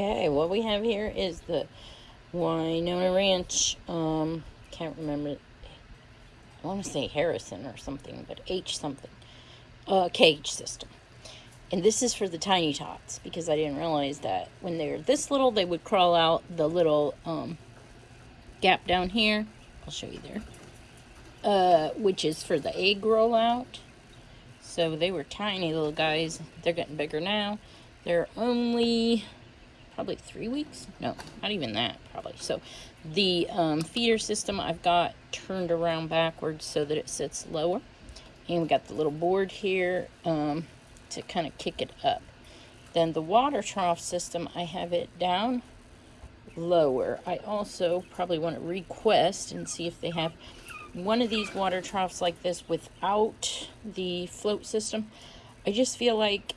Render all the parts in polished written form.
Okay, what we have here is the Winona Ranch, can't remember, I want to say Harrison or something, but H something, cage system. And this is for the tiny tots, because I didn't realize that when they're this little, they would crawl out the little gap down here. I'll show you there. Which is for the egg rollout. So they were tiny little guys. They're getting bigger now. They're only probably 3 weeks. No, not even that, probably. So the feeder system I've got turned around backwards so that it sits lower. And we got the little board here to kind of kick it up. Then the water trough system, I have it down lower. I also probably want to request and see if they have one of these water troughs like this without the float system. I just feel like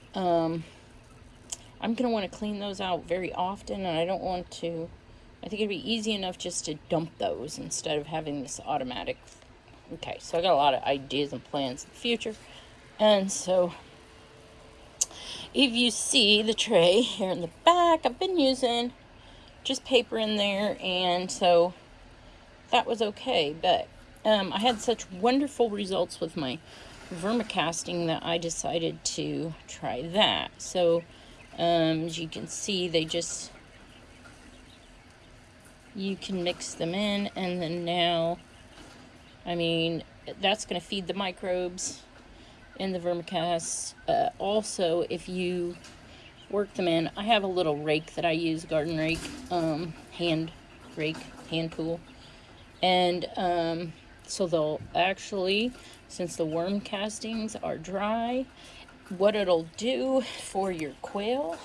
I'm going to want to clean those out very often, and I don't want to, I think it'd be easy enough just to dump those instead of having this automatic. Okay, so I got a lot of ideas and plans in the future. And so if you see the tray here in the back, I've been using just paper in there, and so that was okay. But I had such wonderful results with my vermicasting that I decided to try that. So as you can see, you can mix them in, and then now, I mean, that's going to feed the microbes in the vermicast. Also, if you work them in, I have a little rake that I use, garden rake, hand tool. And so they'll actually, since the worm castings are dry, what it'll do for your quail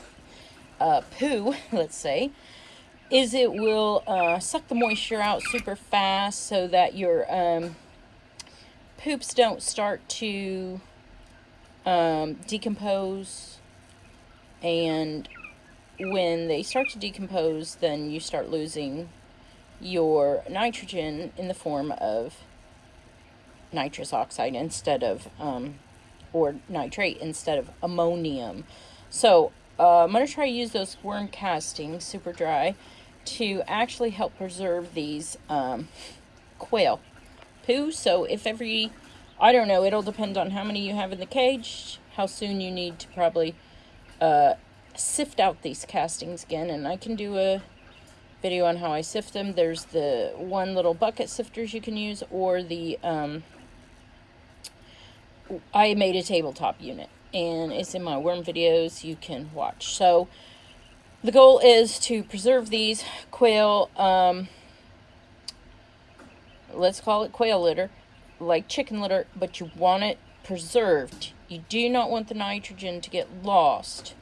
poo, let's say, is it will suck the moisture out super fast so that your poops don't start to decompose. And when they start to decompose, then you start losing your nitrogen in the form of nitrous oxide instead of or nitrate instead of ammonium. So I'm going to try to use those worm castings, super dry, to actually help preserve these quail poo. So if I don't know, it'll depend on how many you have in the cage, how soon you need to probably sift out these castings again. And I can do a video on how I sift them. There's the one little bucket sifters you can use, or the I made a tabletop unit, and it's in my worm videos you can watch. So the goal is to preserve these quail, let's call it quail litter, like chicken litter, but you want it preserved. You do not want the nitrogen to get lost.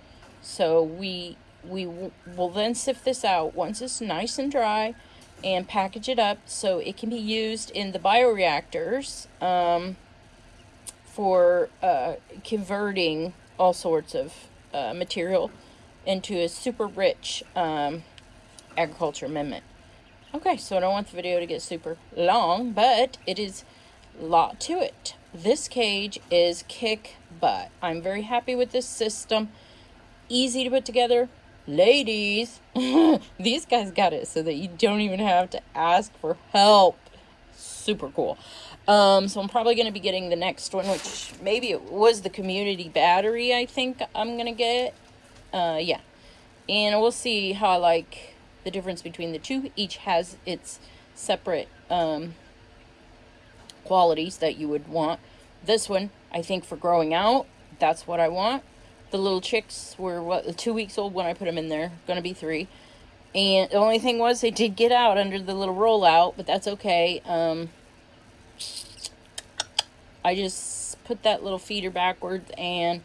So we will then sift this out once it's nice and dry and package it up so it can be used in the bioreactors for converting all sorts of material into a super rich agriculture amendment. Okay, so I don't want the video to get super long, but it is a lot to it. This cage is kick butt. I'm very happy with this system. Easy to put together. Ladies, these guys got it so that you don't even have to ask for help. Super cool. So I'm probably going to be getting the next one, which maybe it was the community battery I think I'm going to get. Yeah. And we'll see how I like the difference between the two. Each has its separate qualities that you would want. This one, I think for growing out, that's what I want. The little chicks were 2 weeks old when I put them in there. Going to be 3. And the only thing was they did get out under the little rollout, but that's okay. I just put that little feeder backwards and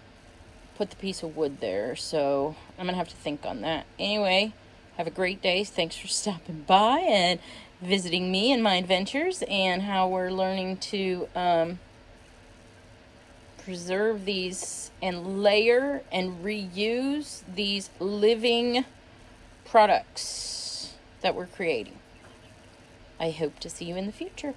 put the piece of wood there. So I'm going to have to think on that. Anyway, have a great day. Thanks for stopping by and visiting me and my adventures and how we're learning to preserve these and layer and reuse these living products that we're creating. I hope to see you in the future.